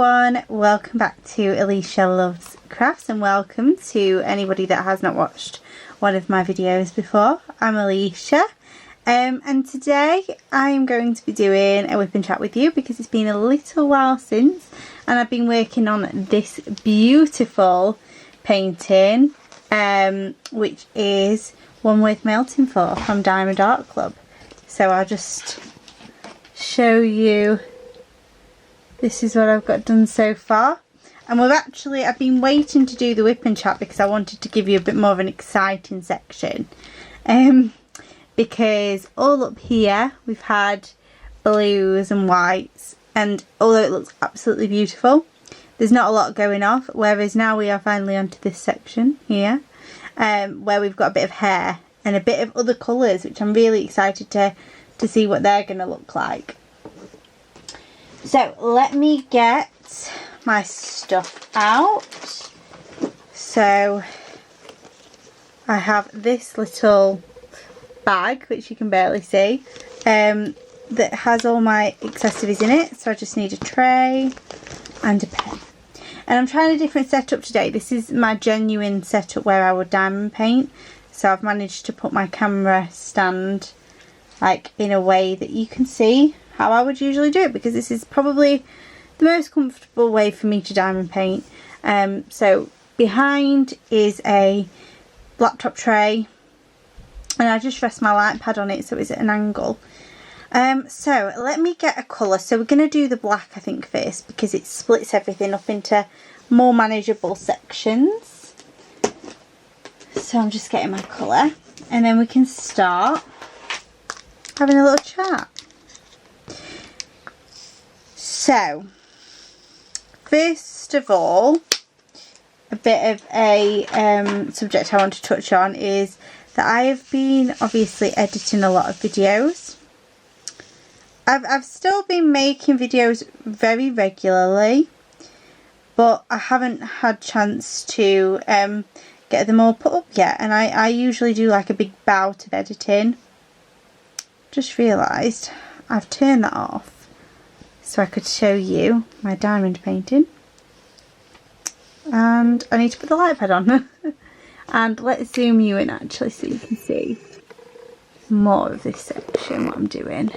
everyone, welcome back to Alisha Loves Crafts and welcome to anybody that has not watched one of my videos before. I'm Alisha and today I am going to be doing a whip and chat with you because it's been a little while since, and I've been working on this beautiful painting which is One Worth Melting For from Diamond Art Club. So I'll just show you. This is what I've got done so far, and I've been waiting to do the whip and chat because I wanted to give you a bit more of an exciting section, because all up here we've had blues and whites, and although it looks absolutely beautiful, there's not a lot going off, whereas now we are finally onto this section here where we've got a bit of hair and a bit of other colours, which I'm really excited to see what they're going to look like. So let me get my stuff out. So I have this little bag, which you can barely see, that has all my accessories in it. So I just need a tray and a pen. And I'm trying a different setup today. This is my genuine setup where I would diamond paint. So I've managed to put my camera stand like in a way that you can see how I would usually do it, because this is probably the most comfortable way for me to diamond paint. So behind is a laptop tray, and I just rest my light pad on it so it's at an angle. So let me get a colour. So we're going to do the black, I think, first, because it splits everything up into more manageable sections. So I'm just getting my colour, and then we can start having a little chat. So, first of all, a bit of a subject I want to touch on is that I have been obviously editing a lot of videos. I've still been making videos very regularly, but I haven't had chance to get them all put up yet, and I usually do like a big bout of editing. Just realised I've turned that off so I could show you my diamond painting, and I need to put the light pad on. And let's zoom you in actually so you can see more of this section, what I'm doing.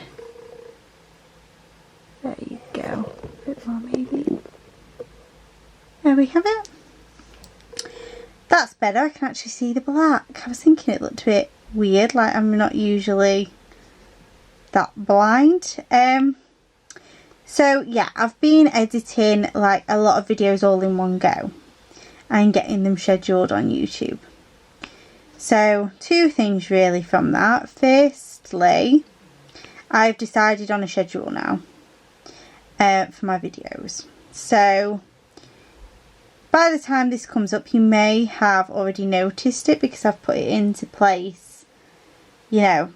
There you go, a bit more maybe. There we have it. That's better, I can actually see the black. I was thinking it looked a bit weird, like I'm not usually that blind. So yeah, I've been editing like a lot of videos all in one go and getting them scheduled on YouTube. So two things really from that. Firstly, I've decided on a schedule now for my videos. So by the time this comes up, you may have already noticed it because I've put it into place, you know,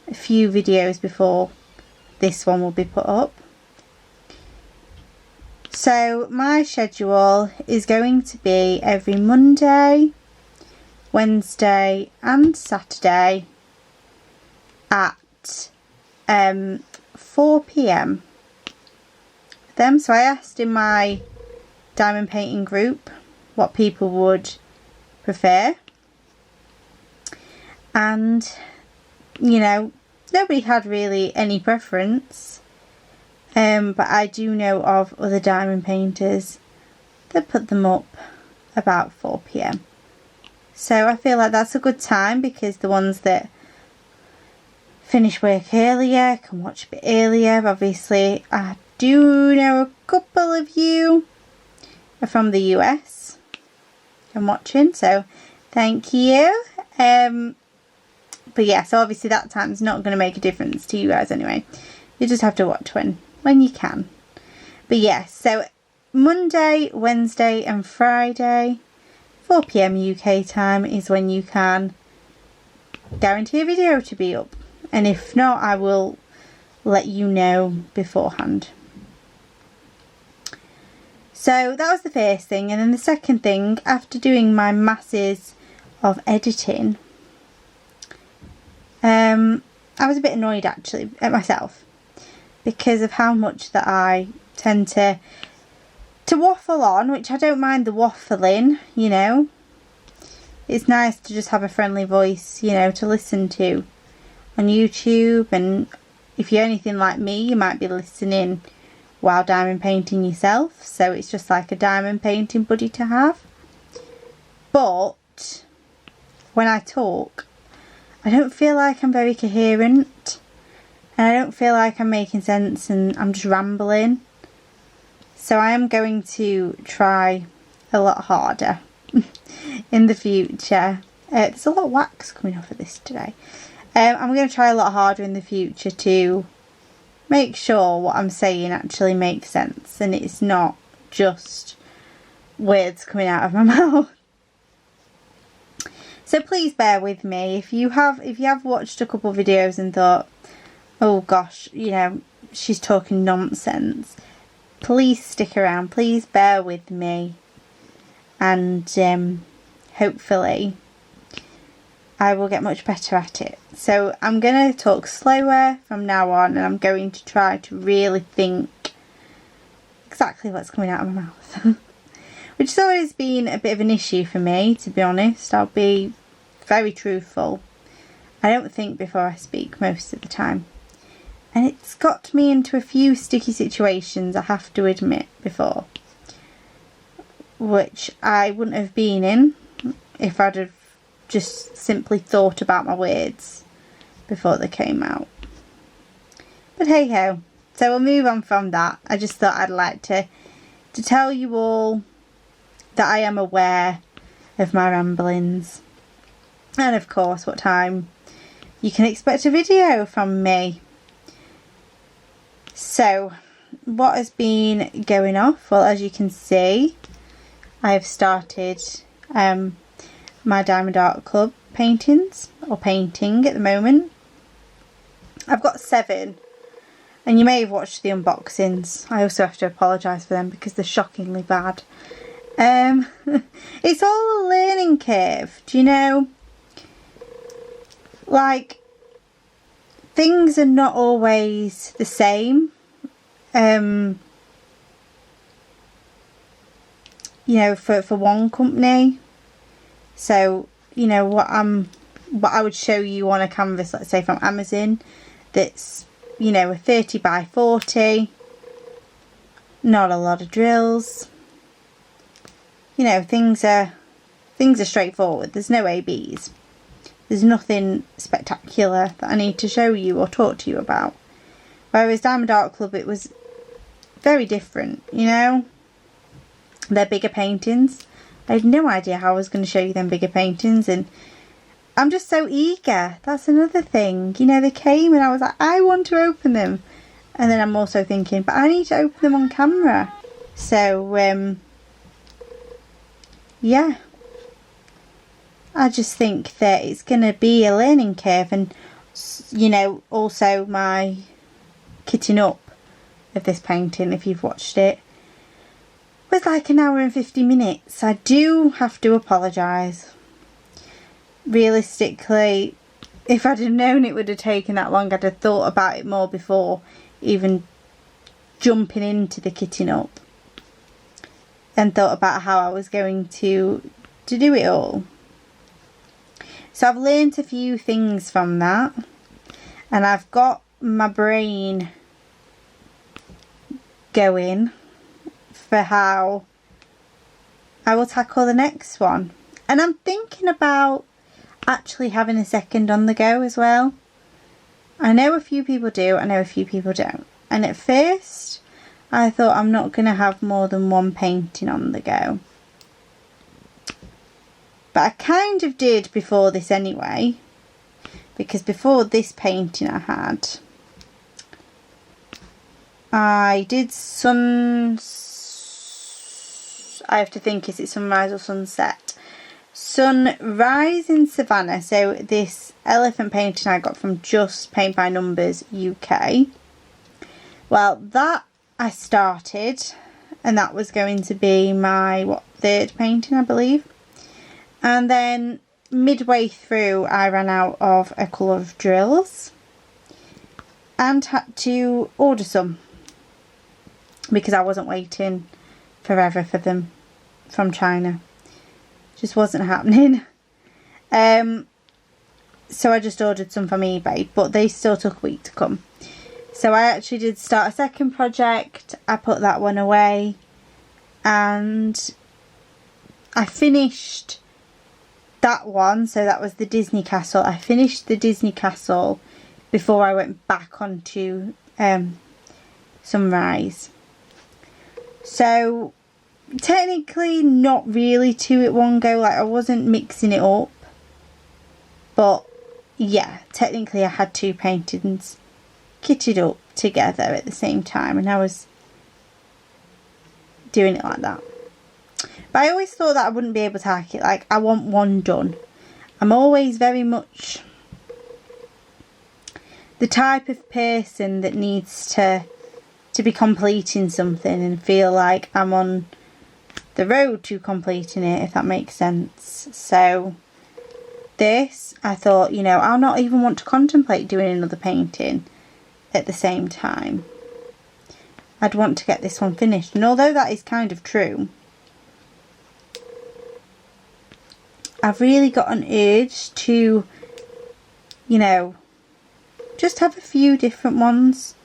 a few videos before this one will be put up. So my schedule is going to be every Monday, Wednesday and Saturday at 4 PM. So I asked in my diamond painting group what people would prefer, and you know, nobody had really any preference, but I do know of other diamond painters that put them up about 4 PM. So I feel like that's a good time, because the ones that finish work earlier can watch a bit earlier. Obviously I do know a couple of you are from the US and watching, so thank you. But yeah, so obviously that time's not going to make a difference to you guys anyway. You just have to watch when you can. But yeah, so Monday, Wednesday and Friday, 4 PM UK time is when you can guarantee a video to be up. And if not, I will let you know beforehand. So that was the first thing. And then the second thing, after doing my masses of editing, I was a bit annoyed actually at myself because of how much that I tend to to waffle on, which I don't mind the waffling, you know. It's nice to just have a friendly voice, you know, to listen to on YouTube. And if you're anything like me, you might be listening while diamond painting yourself. So it's just like a diamond painting buddy to have. But when I talk, I don't feel like I'm very coherent. And I don't feel like I'm making sense and I'm just rambling. So I am going to try a lot harder in the future. There's a lot of wax coming off of this today. I'm going to try a lot harder in the future to make sure what I'm saying actually makes sense and it's not just words coming out of my mouth. So please bear with me. If you have watched a couple of videos and thought, oh gosh, you know, she's talking nonsense, please stick around, please bear with me, and hopefully I will get much better at it. So I'm going to talk slower from now on, and I'm going to try to really think exactly what's coming out of my mouth. Which has always been a bit of an issue for me, to be honest. I'll be very truthful. I don't think before I speak most of the time. And it's got me into a few sticky situations, I have to admit, before. Which I wouldn't have been in if I'd have just simply thought about my words before they came out. But hey ho. So we'll move on from that. I just thought I'd like to tell you all that I am aware of my ramblings. And of course what time you can expect a video from me. So, what has been going off? Well, as you can see, I have started my Diamond Art Club paintings, or painting at the moment. I've got 7, and you may have watched the unboxings. I also have to apologise for them because they're shockingly bad. It's all a learning curve, do you know? Like, things are not always the same. You know, for one company. So, you know, what I would show you on a canvas, let's say from Amazon, that's, you know, a 30 by 40, not a lot of drills. You know, things are straightforward. There's no ABs. There's nothing spectacular that I need to show you or talk to you about. Whereas Diamond Art Club, it was very different, you know. They're bigger paintings. I had no idea how I was going to show you them bigger paintings, and I'm just so eager. That's another thing. You know, they came and I was like, I want to open them. And then I'm also thinking, but I need to open them on camera. So, yeah. I just think that it's going to be a learning curve, and, you know, also my kitting up of this painting, if you've watched it, was like an hour and 50 minutes. I do have to apologise. Realistically, if I'd have known it would have taken that long, I'd have thought about it more before even jumping into the kitting up, and thought about how I was going to do it all. So I've learnt a few things from that, and I've got my brain going for how I will tackle the next one. And I'm thinking about actually having a second on the go as well. I know a few people do, I know a few people don't. And at first I thought I'm not going to have more than one painting on the go. But I kind of did before this anyway, because before this painting I did I have to think, is it sunrise or sunset? Sunrise in Savannah. So this elephant painting I got from Just Paint by Numbers UK. Well, that I started, and that was going to be my, third painting, I believe. And then midway through I ran out of a colour of drills and had to order some, because I wasn't waiting forever for them from China. Just wasn't happening. So I just ordered some from eBay, but they still took a week to come. So I actually did start a second project. I put that one away and I finished that one. So that was the Disney Castle. I finished the Disney Castle before I went back onto Sunrise. So technically not really two at one go, like I wasn't mixing it up, but yeah, technically I had two paintings kitted up together at the same time and I was doing it like that. But I always thought that I wouldn't be able to hack it, like I want one done. I'm always very much the type of person that needs to be completing something and feel like I'm on the road to completing it, if that makes sense. So this, I thought, you know, I'll not even want to contemplate doing another painting at the same time. I'd want to get this one finished. And although that is kind of true, I've really got an urge to, you know, just have a few different ones.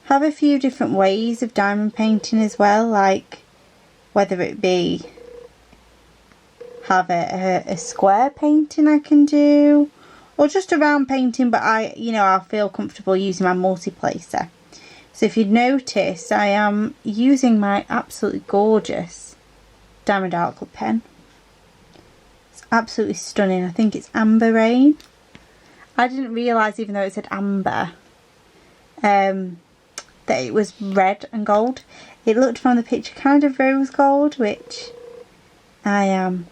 Have a few different ways of diamond painting as well, like whether it be have a square painting I can do, or just a round painting, but I'll feel comfortable using my multi-placer. So if you'd notice, I am using my absolutely gorgeous Diamond Art Club pen. It's absolutely stunning. I think it's Amber Rain. I didn't realise, even though it said amber, that it was red and gold. It looked from the picture kind of rose gold, which I am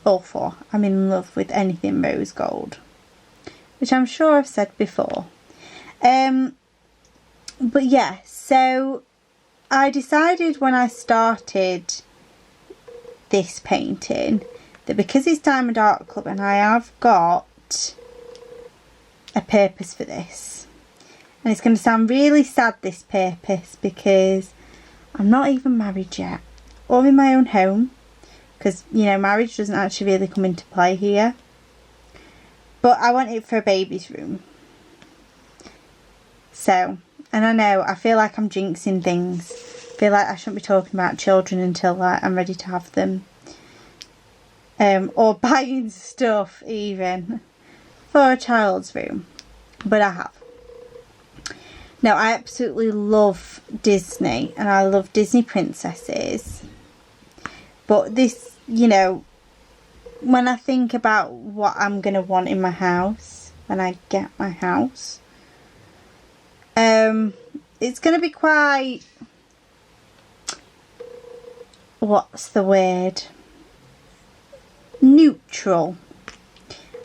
all for. I'm in love with anything rose gold, which I'm sure I've said before. But yeah, so I decided when I started this painting that because it's Diamond Art Club and I have got a purpose for this, and it's going to sound really sad, this purpose, because I'm not even married yet or in my own home, because, you know, marriage doesn't actually really come into play here. But I want it for a baby's room. So, and I know, I feel like I'm jinxing things. I feel like I shouldn't be talking about children until like I'm ready to have them. Or buying stuff even for a child's room. But I have. Now, I absolutely love Disney and I love Disney princesses. But this, you know, when I think about what I'm going to want in my house, when I get my house, it's going to be quite, what's the word? Neutral.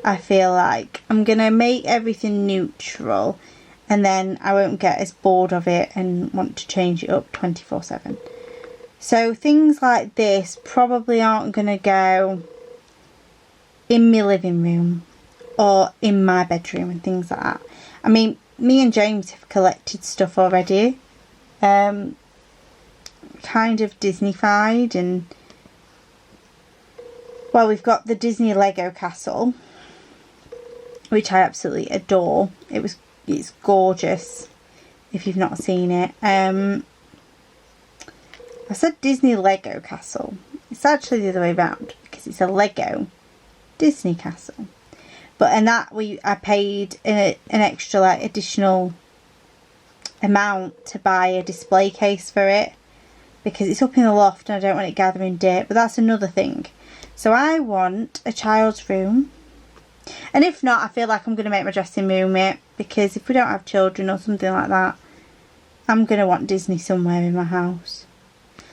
I feel like I'm going to make everything neutral, and then I won't get as bored of it and want to change it up 24/7. So things like this probably aren't going to go in my living room or in my bedroom and things like that. I mean, me and James have collected stuff already, kind of Disney-fied, and well, we've got the Disney Lego castle, which I absolutely adore. It's gorgeous if you've not seen it. I said Disney Lego castle. It's actually the other way around, because it's a Lego Disney castle. And that I paid an extra like additional amount to buy a display case for it, because it's up in the loft and I don't want it gathering dirt. But that's another thing. So I want a child's room, and if not, I feel like I'm going to make my dressing room it, because if we don't have children or something like that, I'm going to want Disney somewhere in my house.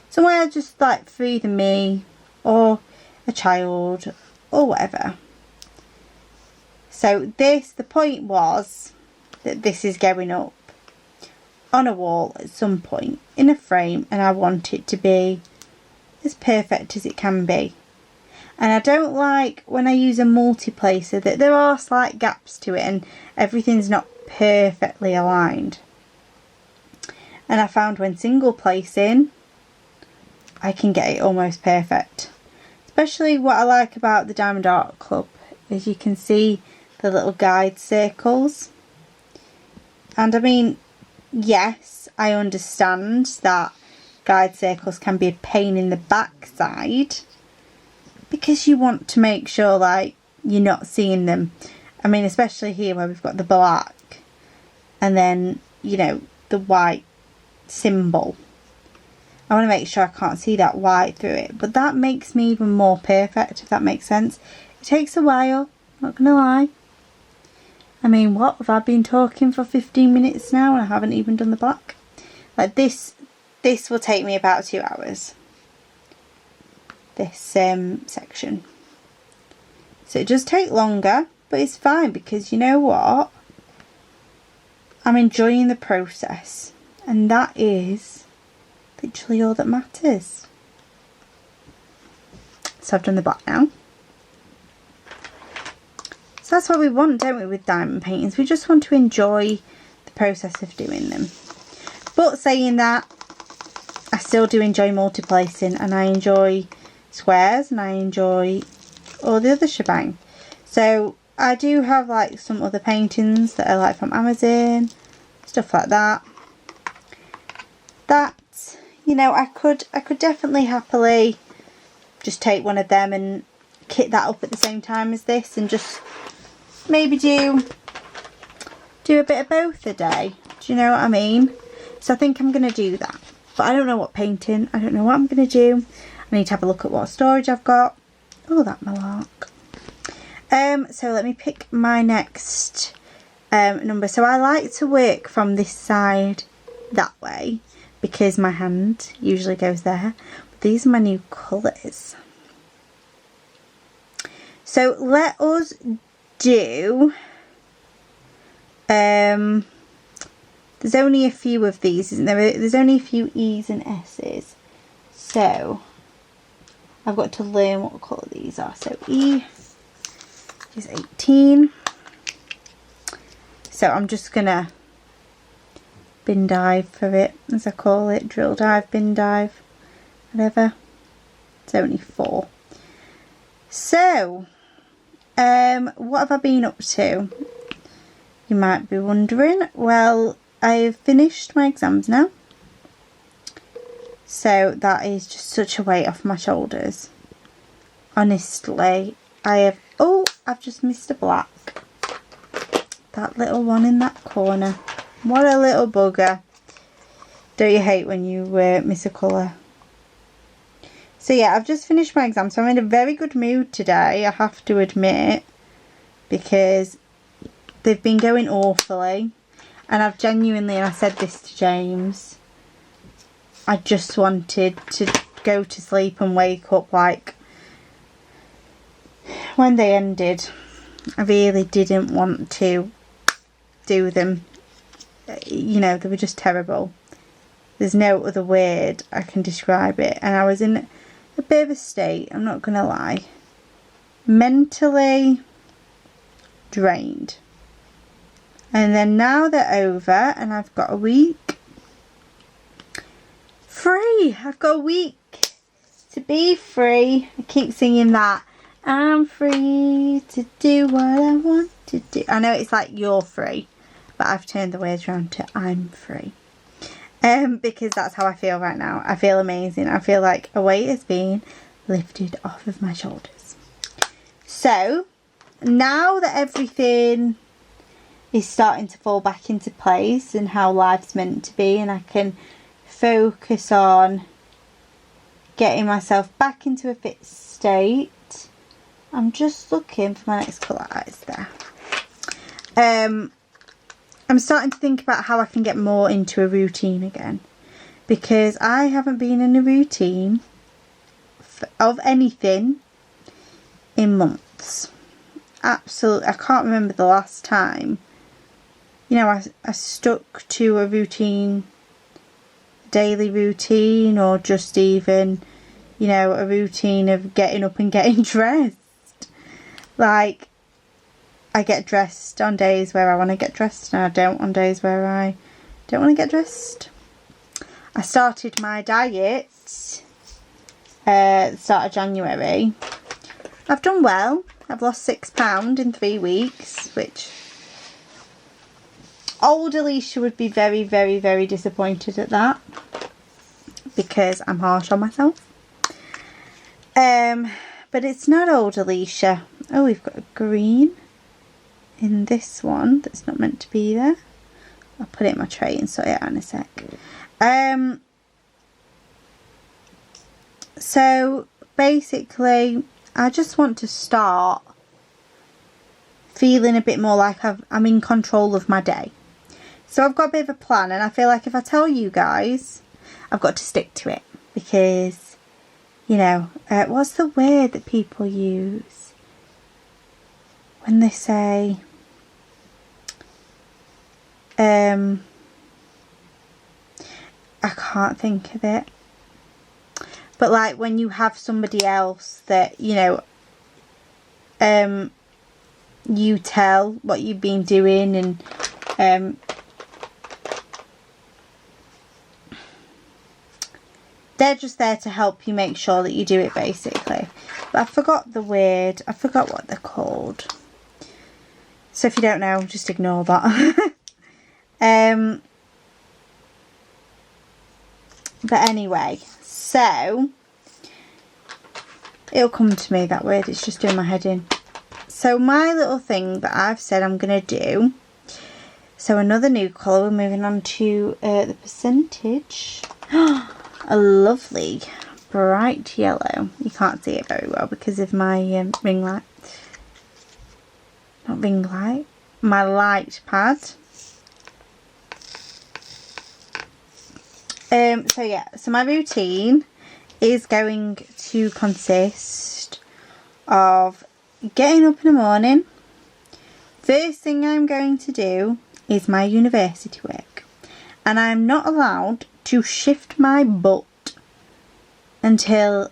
Somewhere just like for either me or a child or whatever. So the point was that this is going up on a wall at some point in a frame, and I want it to be as perfect as it can be. And I don't like when I use a multi-placer that there are slight gaps to it and everything's not perfectly aligned. And I found when single placing, I can get it almost perfect. Especially what I like about the Diamond Art Club is you can see the little guide circles. And I mean, yes, I understand that guide circles can be a pain in the backside because you want to make sure like you're not seeing them. I mean, especially here where we've got the black and then, you know, the white symbol. I want to make sure I can't see that white through it, but that makes me even more perfect, if that makes sense. It takes a while, not gonna lie. I mean, what have I been talking for 15 minutes now and I haven't even done the black? Like this will take me about 2 hours. This section. So it does take longer, but it's fine because you know what? I'm enjoying the process, and that is literally all that matters. So I've done the black now. So that's what we want, don't we, with diamond paintings? We just want to enjoy the process of doing them. But saying that, I still do enjoy multi-placing, and I enjoy squares, and I enjoy all the other shebang. So I do have like some other paintings that are like from Amazon, stuff like that. That, you know, I could definitely happily just take one of them and kit that up at the same time as this and just maybe do a bit of both a day. Do you know what I mean? So I think I'm going to do that. But I don't know what painting. I don't know what I'm going to do. I need to have a look at what storage I've got. Oh, that malark. So let me pick my next number. So I like to work from this side that way because my hand usually goes there. But these are my new colours. So let us do, there's only a few of these, isn't there? There's only a few E's and S's. So I've got to learn what colour these are. So E is 18. So I'm just gonna bin dive for it, as I call it, drill dive, bin dive, whatever. It's only 4. So what have I been up to? You might be wondering. Well, I've finished my exams now, so that is just such a weight off my shoulders. Honestly, I've just missed a black. That little one in that corner. What a little bugger. Don't you hate when you miss a colour? So yeah, I've just finished my exam, so I'm in a very good mood today, I have to admit, because they've been going awfully, and I've genuinely, and I said this to James, I just wanted to go to sleep and wake up like when they ended. I really didn't want to do them. You know, they were just terrible. There's no other word I can describe it, and I was in a bit of a state, I'm not gonna lie, mentally drained. And then now they're over and I've got a week free. I've got a week to be free. I keep singing that. I'm free to do what I want to do. I know it's like you're free, but I've turned the words around to I'm free. Because that's how I feel right now. I feel amazing. I feel like a weight has been lifted off of my shoulders. So now that everything is starting to fall back into place and how life's meant to be, and I can focus on getting myself back into a fit state, I'm just looking for my next colour eyes there. I'm starting to think about how I can get more into a routine again, because I haven't been in a routine of anything in months. Absolutely, I can't remember the last time. You know, I stuck to a routine, daily routine, or just even, you know, a routine of getting up and getting dressed. Like, I get dressed on days where I want to get dressed, and I don't on days where I don't want to get dressed. I started my diet the start of January. I've done well. I've lost £6 in 3 weeks, which old Alisha would be very, very, very disappointed at that, because I'm harsh on myself. But it's not old Alisha. Oh, we've got a green in this one that's not meant to be there. I'll put it in my tray and sort it out in a sec. So basically, I just want to start feeling a bit more like I'm in control of my day. So I've got a bit of a plan, and I feel like if I tell you guys, I've got to stick to it, because, you know, what's the word that people use when they say, I can't think of it, but like when you have somebody else that, you know, you tell what you've been doing, and they're just there to help you make sure that you do it, basically. But I forgot the word. I forgot what they're called. So if you don't know, just ignore that. But anyway, so it'll come to me, that word. It's just doing my head in. So my little thing that I've said I'm going to do. So another new colour. We're moving on to the percentage. A lovely bright yellow. You can't see it very well because of my ring light. Not ring light. My light pad. So yeah. So my routine is going to consist of getting up in the morning. First thing I'm going to do is my university work. And I'm not allowed to shift my butt until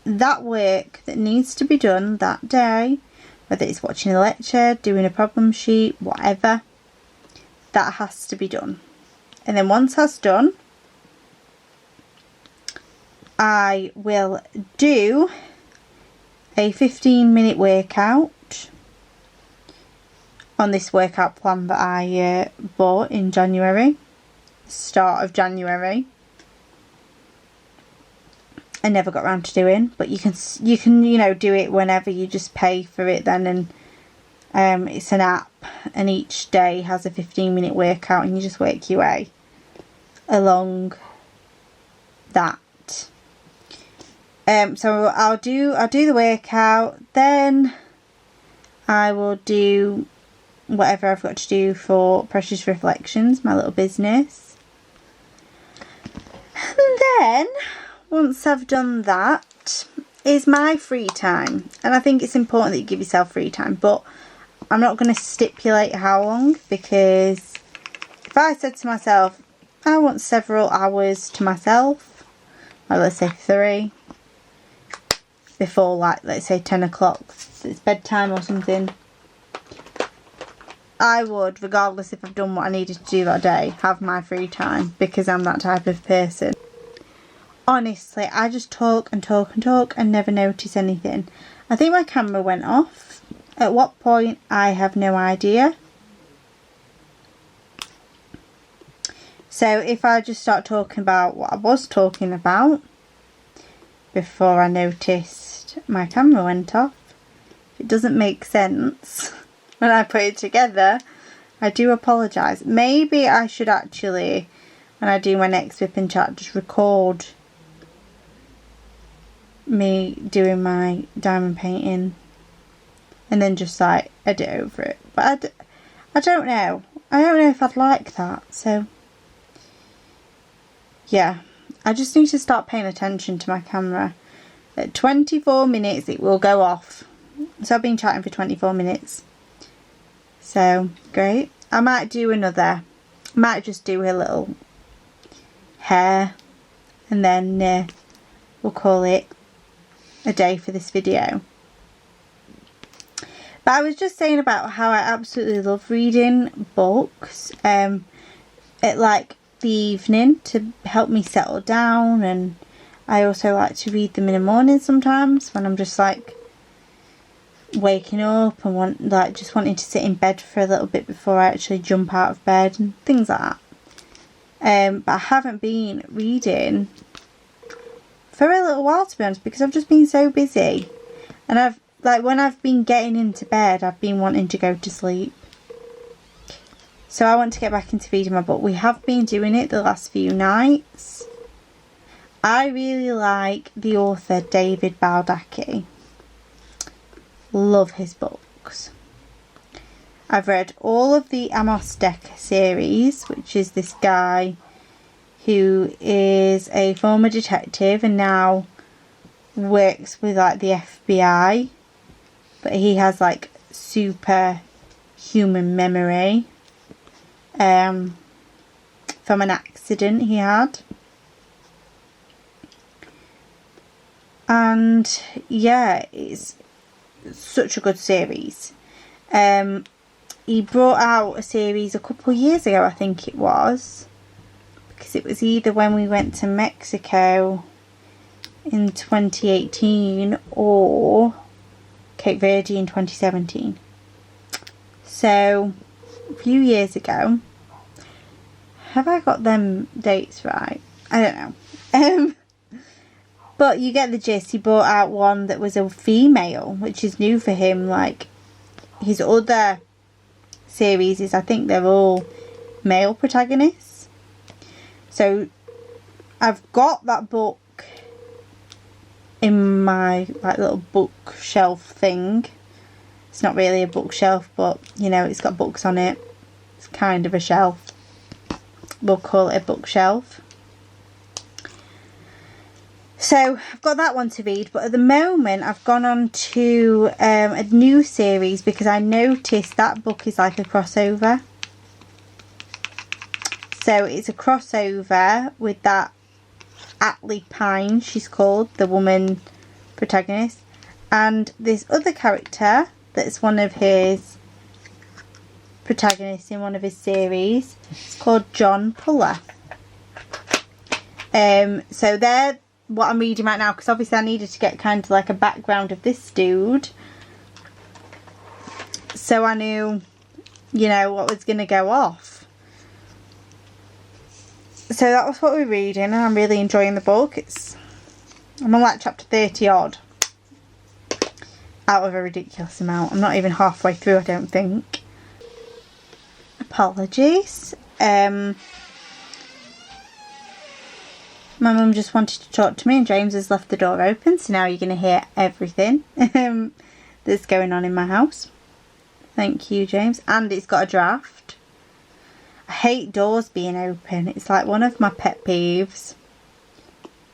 that work that needs to be done that day, whether it's watching a lecture, doing a problem sheet, whatever, that has to be done. And then once that's done, I will do a 15-minute workout on this workout plan that I bought in January. Start of January. I never got around to doing, but you can you know, do it whenever. You just pay for it then, and it's an app, and each day has a 15-minute workout, and you just work your way along that. So I'll do the workout, then I will do whatever I've got to do for Precious Reflections, my little business. And then, once I've done that, is my free time. And I think it's important that you give yourself free time, but I'm not going to stipulate how long, because if I said to myself, I want several hours to myself, like let's say 3, before, like, let's say 10 o'clock, it's bedtime or something, I would, regardless if I've done what I needed to do that day, have my free time, because I'm that type of person. Honestly, I just talk and talk and talk and never notice anything. I think my camera went off. At what point, I have no idea. So if I just start talking about what I was talking about before I noticed my camera went off, if it doesn't make sense when I put it together, I do apologise. Maybe I should actually, when I do my next WIP and Chat, just record me doing my diamond painting and then just like edit over it. But I don't know. I don't know if I'd like that. So yeah, I just need to start paying attention to my camera. At 24 minutes it will go off. So I've been chatting for 24 minutes. So great. I might do another. Might just do a little hair, and then we'll call it a day for this video. But I was just saying about how I absolutely love reading books at like the evening to help me settle down, and I also like to read them in the morning sometimes when I'm just like waking up and just wanting to sit in bed for a little bit before I actually jump out of bed and things like that. But I haven't been reading for a little while, to be honest, because I've just been so busy, and when I've been getting into bed, I've been wanting to go to sleep. So I want to get back into reading my book. We have been doing it the last few nights. I really like the author David Baldacci. Love his books. I've read all of the Amos Decker series, which is this guy who is a former detective and now works with like the FBI, but he has like super human memory from an accident he had. And yeah, it's such a good series. He brought out a series a couple of years ago, I think it was, because it was either when we went to Mexico in 2018 or Cape Verde in 2017. So a few years ago. Have I got them dates right? I don't know. But you get the gist. He brought out one that was a female, which is new for him. Like his other series is, I think they're all male protagonists. So I've got that book in my like little bookshelf thing. It's not really a bookshelf, but you know, it's got books on it. It's kind of a shelf. We'll call it a bookshelf. So I've got that one to read, but at the moment I've gone on to a new series because I noticed that book is like a crossover. So it's a crossover with that Atlee Pine, she's called, the woman protagonist, and this other character that's one of his protagonists in one of his series. It's called John Puller. So they're what I'm reading right now, because obviously I needed to get kind of like a background of this dude, so I knew, you know, what was going to go off. So that was what we're reading, and I'm really enjoying the book. I'm on like chapter 30 odd out of a ridiculous amount. I'm not even halfway through, I don't think. Apologies. My mum just wanted to talk to me, and James has left the door open, so now you're going to hear everything that's going on in my house. Thank you, James. And it's got a draft. I hate doors being open. It's like one of my pet peeves.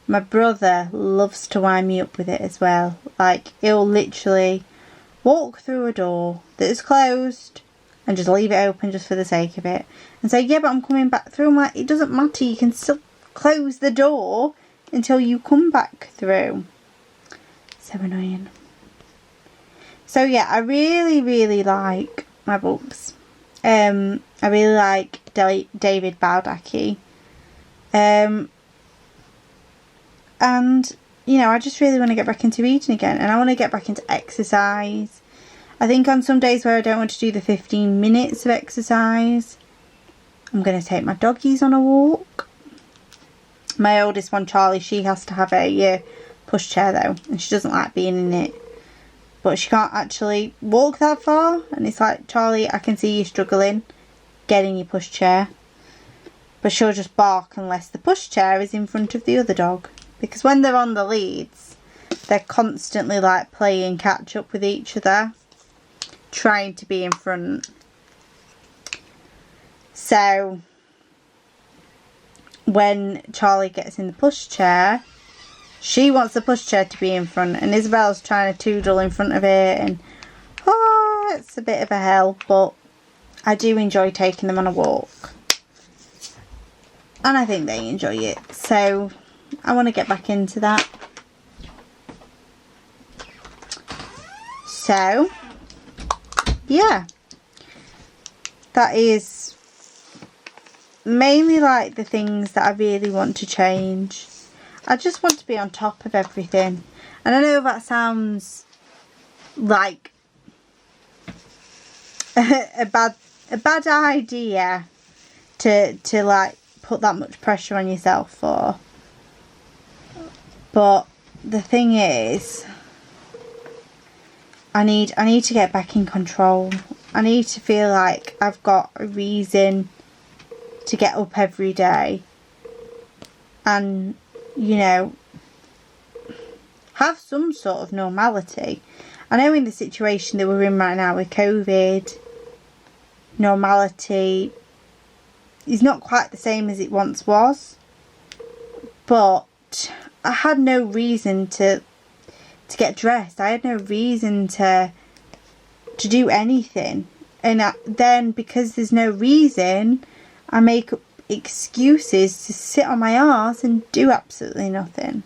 My brother loves to wind me up with it as well. Like, he'll literally walk through a door that is closed and just leave it open just for the sake of it. And say, yeah, but I'm coming back through. I'm like, it doesn't matter. You can still close the door until you come back through. So annoying. So yeah, I really, really like my books. I really like David Baldacci. And, you know, I just really want to get back into reading again. And I want to get back into exercise. I think on some days where I don't want to do the 15 minutes of exercise, I'm going to take my doggies on a walk. My oldest one, Charlie, she has to have a pushchair though. And she doesn't like being in it. But she can't actually walk that far. And it's like, Charlie, I can see you struggling getting your pushchair. But she'll just bark unless the pushchair is in front of the other dog. Because when they're on the leads, they're constantly like playing catch up with each other, trying to be in front. So when Charlie gets in the pushchair, she wants the pushchair to be in front, and Isabel's trying to toodle in front of it, and oh, it's a bit of a hell, but I do enjoy taking them on a walk. And I think they enjoy it. So I want to get back into that. So yeah, that is mainly like the things that I really want to change. I just want to be on top of everything. And I know that sounds like a bad idea to like put that much pressure on yourself for. But the thing is, I need to get back in control. I need to feel like I've got a reason to get up every day and, you know, have some sort of normality. I know in the situation that we're in right now with COVID, normality is not quite the same as it once was, but I had no reason to get dressed. I had no reason to do anything, and then because there's no reason, I make up excuses to sit on my arse and do absolutely nothing.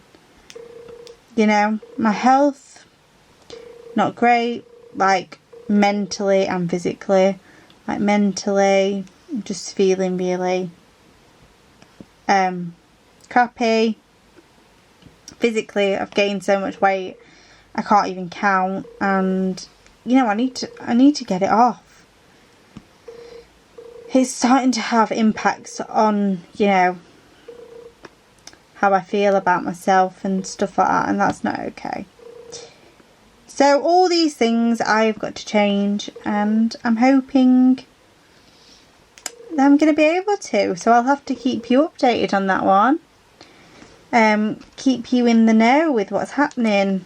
You know, my health not great, like mentally and physically. Like mentally, I'm just feeling really crappy. Physically, I've gained so much weight I can't even count, and you know, I need to get it off. It's starting to have impacts on, you know, how I feel about myself and stuff like that, and that's not okay. So all these things I've got to change, and I'm hoping that I'm going to be able to. So I'll have to keep you updated on that one. Keep you in the know with what's happening,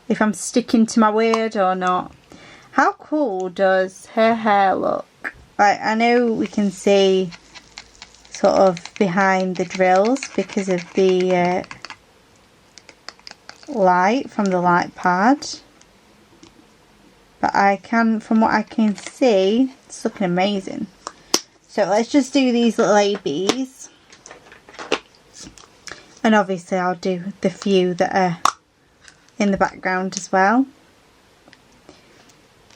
if I'm sticking to my word or not. How cool does her hair look? Like, I know we can see sort of behind the drills because of the light from the light pad, but I can, from what I can see, it's looking amazing. So let's just do these little ABs, and obviously I'll do the few that are in the background as well.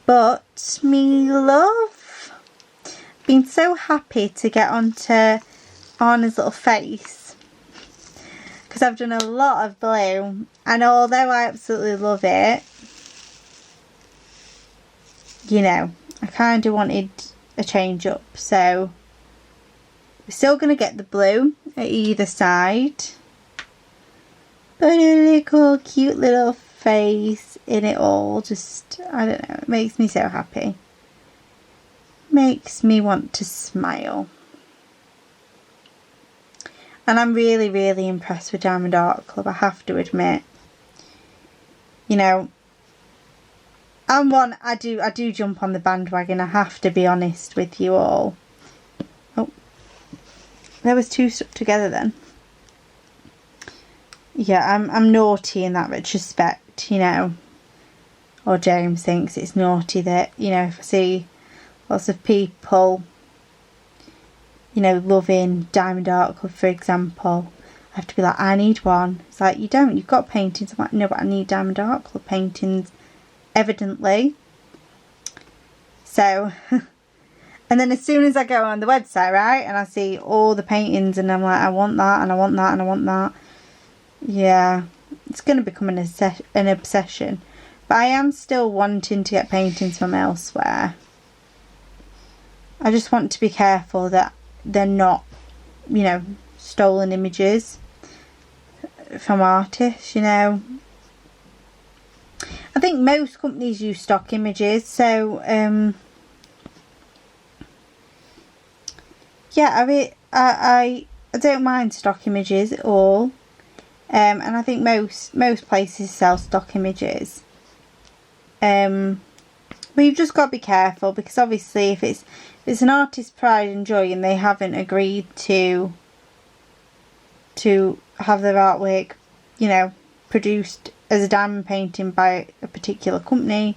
But me love, been so happy to get onto Anna's little face, because I've done a lot of blue, and although I absolutely love it, you know, I kind of wanted a change up. So we're still going to get the blue at either side, but a little cute little face in it all. Just, I don't know, it makes me so happy. Makes me want to smile. And I'm really, really impressed with Diamond Art Club, I have to admit. You know, I'm one, I do jump on the bandwagon, I have to be honest with you all. Oh, there was two stuck together then. Yeah, I'm naughty in that retrospect, you know. Or James thinks it's naughty that, you know, if I see lots of people, you know, loving Diamond Art Club, for example, I have to be like, I need one. It's like, you don't, you've got paintings. I'm like, no, but I need Diamond Art Club paintings, evidently. So, and then as soon as I go on the website, right, and I see all the paintings, and I'm like, I want that, and I want that, and I want that. Yeah, it's going to become an obsession. But I am still wanting to get paintings from elsewhere. I just want to be careful that they're not, you know, stolen images from artists, you know. I think most companies use stock images, so yeah, I don't mind stock images at all. And I think most places sell stock images. But you've just got to be careful, because obviously if it's an artist's pride and joy and they haven't agreed to have their artwork, you know, produced as a diamond painting by a particular company,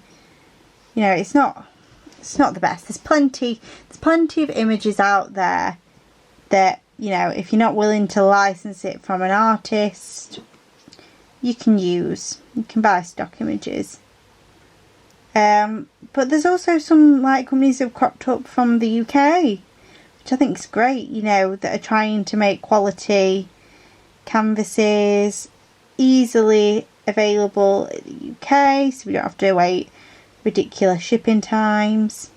you know, it's not the best. There's plenty of images out there that, you know, if you're not willing to license it from an artist, you can buy stock images. But there's also some like companies that have cropped up from the UK, which I think is great, you know, that are trying to make quality canvases, easily available in the UK, so we don't have to wait ridiculous shipping times.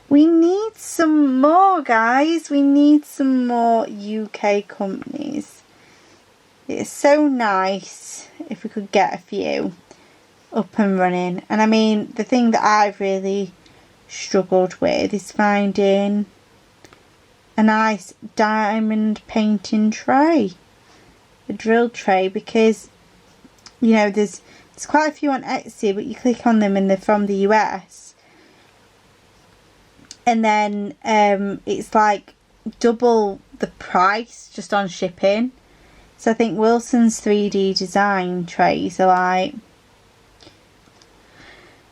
We need some more, guys. We need some more UK companies. It's so nice if we could get a few up and running. And I mean, the thing that I've really struggled with is finding a nice diamond painting tray, a drill tray, because you know there's quite a few on Etsy, but you click on them and they're from the US, and then it's like double the price just on shipping. So I think Wilson's 3D design trays are like,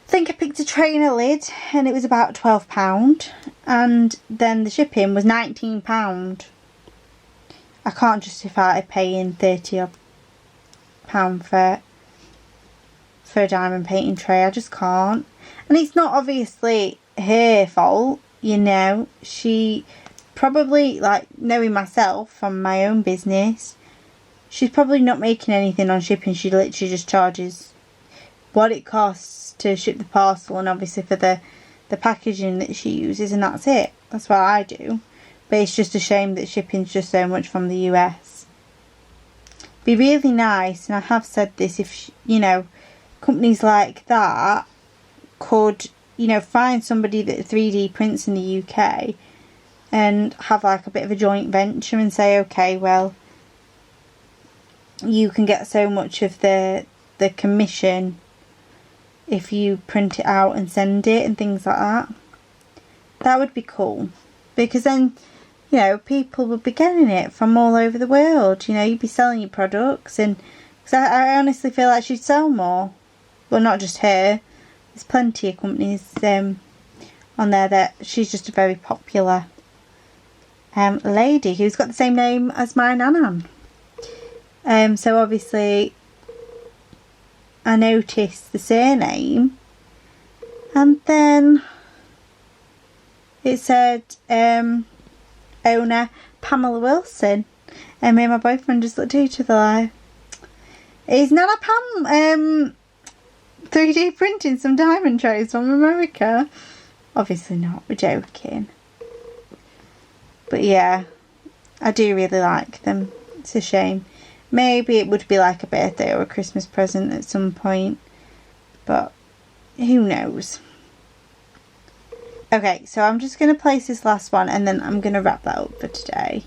I think I picked a tray and a lid and it was about £12, and then the shipping was £19. I can't justify paying £30 odd for a diamond painting tray. I just can't. And it's not obviously her fault, you know. She probably, like, knowing myself from my own business, she's probably not making anything on shipping. She literally just charges what it costs to ship the parcel, and obviously for the packaging that she uses, and that's it. That's what I do. But it's just a shame that shipping's just so much from the US. Be really nice, and I have said this, if you know, companies like that could, you know, find somebody that 3D prints in the UK and have like a bit of a joint venture and say, okay, well, you can get so much of the commission if you print it out and send it and things like that. That would be cool, because then, you know, people would be getting it from all over the world. You know, you'd be selling your products, and cause I honestly feel like she'd sell more. Well, not just her. There's plenty of companies on there that she's just a very popular lady who's got the same name as my nanan. So obviously I noticed the surname, and then it said owner Pamela Wilson, and me and my boyfriend just looked at each other like, is Nana Pam 3D printing some diamond trays from America? Obviously not, we're joking. But yeah, I do really like them. It's a shame. Maybe it would be like a birthday or a Christmas present at some point, but who knows. Okay, so I'm just going to place this last one and then I'm going to wrap that up for today.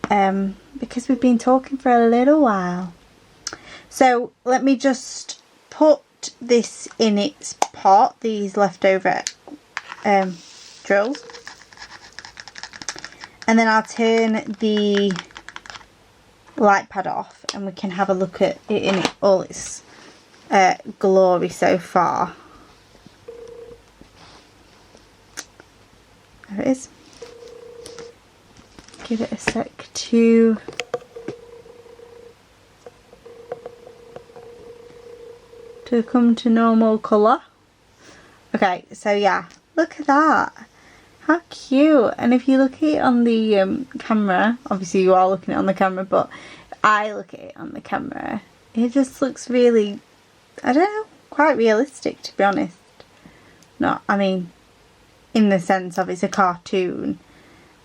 Because we've been talking for a little while. So let me just put this in its pot, these leftover drills. And then I'll turn the light pad off and we can have a look at it in all its glory so far. There it is. Give it a sec to come to normal colour. Okay, so yeah, look at that. How cute. And if you look at it on the camera, obviously you are looking at it on the camera, but if I look at it on the camera, it just looks really, I don't know, quite realistic, to be honest. Not, I mean, in the sense of it's a cartoon,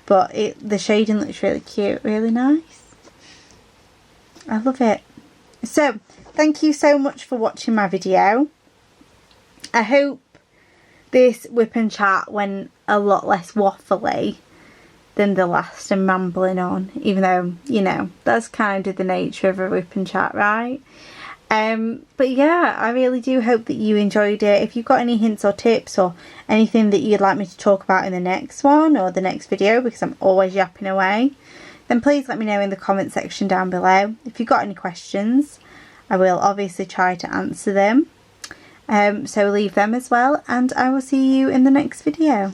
but the shading looks really cute, really nice. I love it. So, thank you so much for watching my video. I hope this WIP and Chat went a lot less waffly than the last and rambling on, even though, you know, that's kind of the nature of a WIP and Chat, right? But yeah, I really do hope that you enjoyed it. If you've got any hints or tips or anything that you'd like me to talk about in the next one or the next video, because I'm always yapping away, then please let me know in the comment section down below. If you've got any questions, I will obviously try to answer them. So leave them as well, and I will see you in the next video.